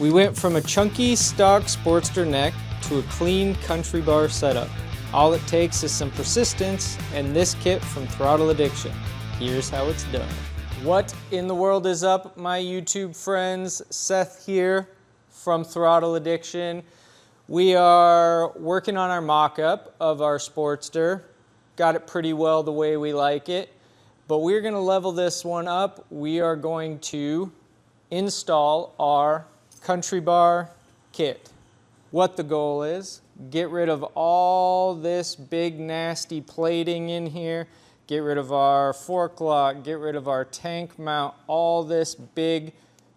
We went from a chunky stock Sportster neck to a clean country bar setup. All it takes is some persistence and this kit from Throttle Addiction. Here's how it's done. What in the world is up, my YouTube friends? Seth here from Throttle Addiction. We are working on our mock-up of our Sportster. Got it pretty well the way we like it, but we're gonna level this one up. We are going to install our country bar kit. What the goal is, get rid of all this big nasty plating in here, get rid of our fork lock, get rid of our tank mount, all this big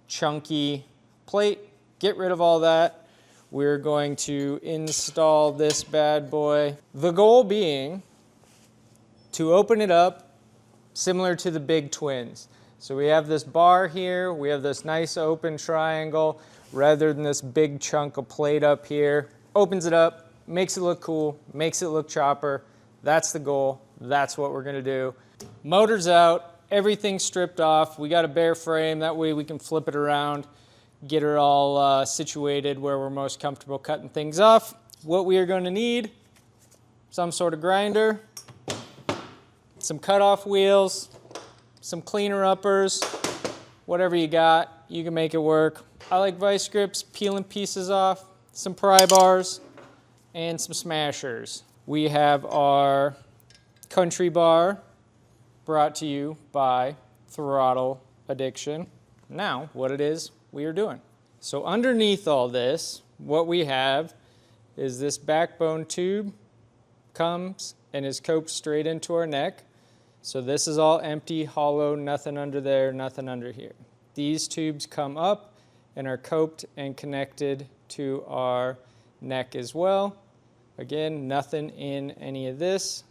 chunky plate, get rid of all that. We're going to install this bad boy. The goal being to open it up similar to the big twins. So we have this bar here, we have this nice open triangle rather than this big chunk of plate up here. Opens it up, makes it look cool, makes it look chopper. That's the goal, that's what we're gonna do. Motor's out, everything's stripped off. We got a bare frame, that way we can flip it around, get her all situated where we're most comfortable cutting things off. What we are gonna need, some sort of grinder, some cutoff wheels, some cleaner uppers, whatever you got, you can make it work. I like vice grips, peeling pieces off, some pry bars, and some smashers. We have our country bar brought to you by Throttle Addiction. Now, what it is we are doing. So underneath all this, what we have is this backbone tube comes and is coped straight into our neck. So this is all empty, hollow, nothing under there, nothing under here. These tubes come up and are coped and connected to our neck as well. Again, nothing in any of this.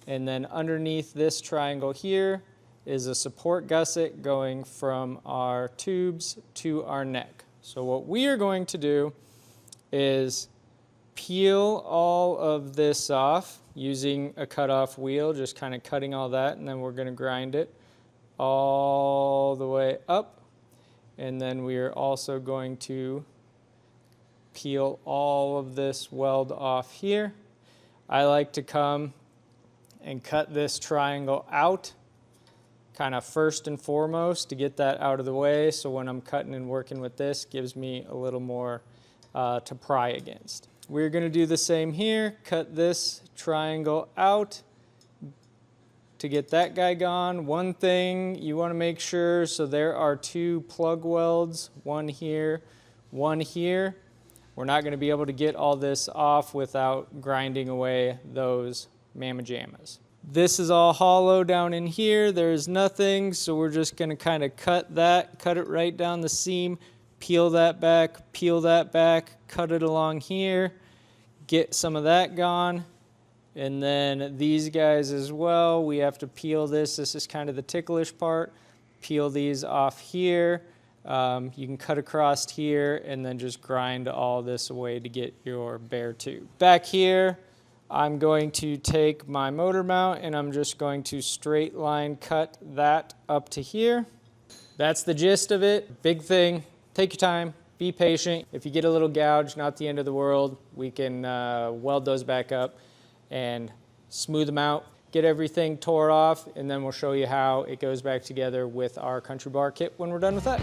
And then underneath this triangle here is a support gusset going from our tubes to our neck. So what we are going to do is peel all of this off using a cutoff wheel, just kind of cutting all that, and then we're going to grind it all the way up. And then we are also going to peel all of this weld off here. I like to come and cut this triangle out, kind of first and foremost, to get that out of the way, so when I'm cutting and working with this, gives me a little more to pry against. We're going to do the same here, cut this triangle out to get that guy gone. One thing you want to make sure, so there are two plug welds, one here, one here. We're not going to be able to get all this off without grinding away those mamma jammas. This is all hollow down in here. There's nothing, so we're just going to kind of cut it right down the seam, peel that back, cut it along here, get some of that gone. And then these guys as well, we have to peel this. This is kind of the ticklish part. Peel these off here. You can cut across here and then just grind all this away to get your bare tube. Back here, I'm going to take my motor mount and I'm just going to straight line cut that up to here. That's the gist of it. Big thing, take your time, be patient. If you get a little gouge, not the end of the world. We can weld those back up and smooth them out, get everything tore off, and then we'll show you how it goes back together with our country bar kit when we're done with that.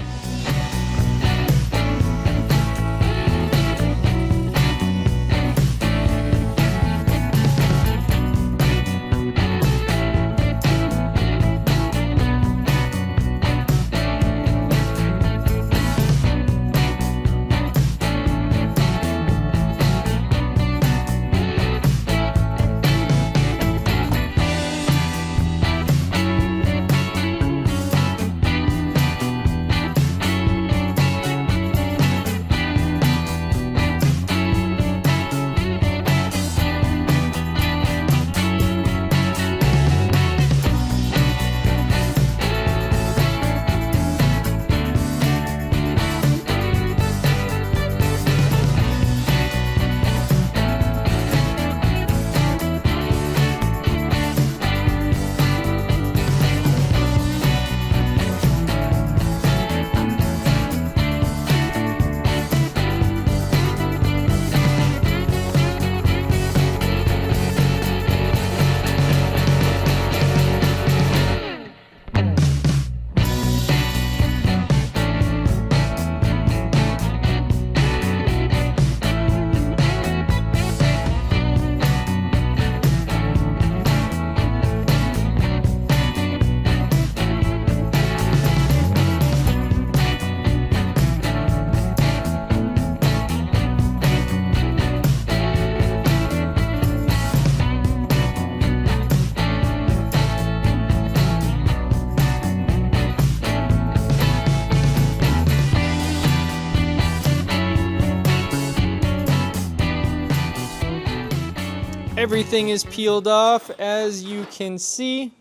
Everything is peeled off, as you can see.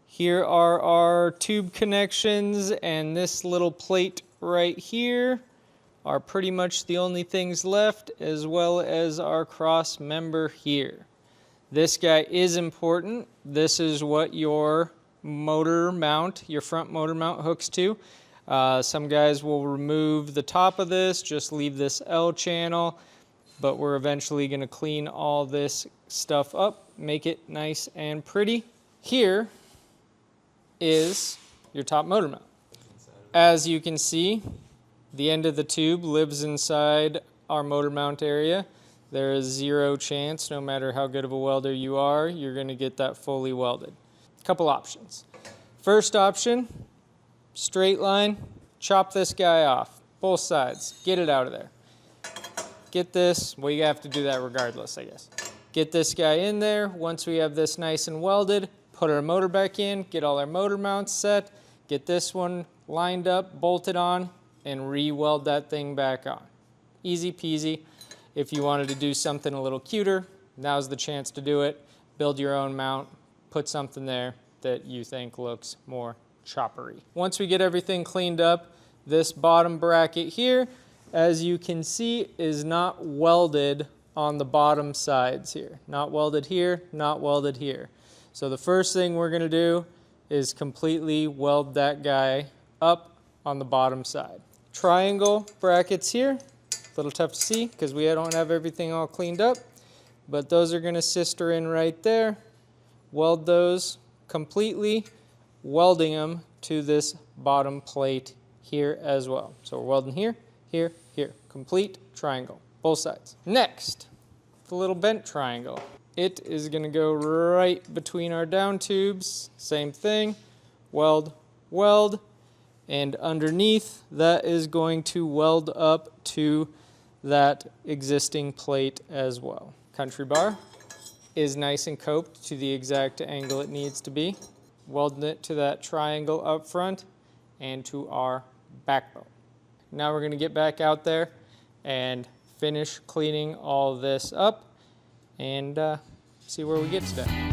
Here are our tube connections, and this little plate right here are pretty much the only things left, as well as our cross member here. This guy is important. This is what your motor mount, your front motor mount hooks to. Some guys will remove the top of this, just leave this L channel, but we're eventually going to clean all this stuff up, make it nice and pretty. Here is your top motor mount. As you can see, the end of the tube lives inside our motor mount area. There is zero chance, no matter how good of a welder you are, you're going to get that fully welded. A couple options. First option, straight line, chop this guy off, both sides, get it out of there. Get this, well, you have to do that regardless, I guess. Get this guy in there. Once we have this nice and welded, put our motor back in, get all our motor mounts set, get this one lined up, bolted on, and re-weld that thing back on. Easy peasy. If you wanted to do something a little cuter, now's the chance to do it. Build your own mount, put something there that you think looks more choppery. Once we get everything cleaned up, this bottom bracket here, as you can see, is not welded on the bottom sides here. Not welded here, not welded here. So the first thing we're going to do is completely weld that guy up on the bottom side. Triangle brackets here, a little tough to see because we don't have everything all cleaned up, but those are going to sister in right there. Weld those completely, welding them to this bottom plate here as well. So we're welding here, here, here. Complete triangle, both sides. Next, the little bent triangle. It is going to go right between our down tubes. Same thing, weld, weld, and underneath that is going to weld up to that existing plate as well. Country bar is nice and coped to the exact angle it needs to be. Welding it to that triangle up front and to our backbone. Now we're going to get back out there and finish cleaning all this up and see where we get today.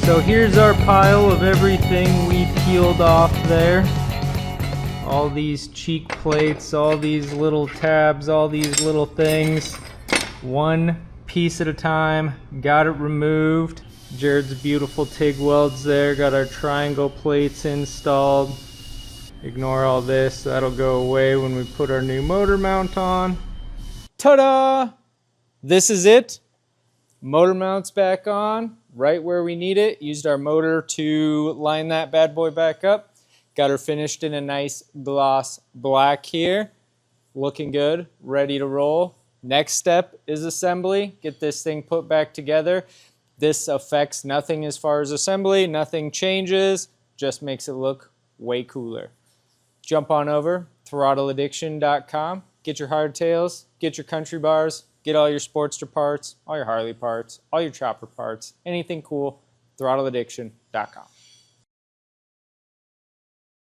So here's our pile of everything we peeled off there. All these cheek plates, all these little tabs, all these little things. One piece at a time, got it removed. Jared's beautiful TIG welds there, got our triangle plates installed. Ignore all this, that'll go away when we put our new motor mount on. Ta-da! This is it. Motor mount's back on, right where we need it. Used our motor to line that bad boy back up. Got her finished in a nice gloss black here. Looking good, ready to roll. Next step is assembly. Get this thing put back together. This affects nothing as far as assembly, nothing changes, just makes it look way cooler. Jump on over, throttleaddiction.com. Get your hardtails, get your country bars, get all your Sportster parts, all your Harley parts, all your chopper parts, anything cool, throttleaddiction.com.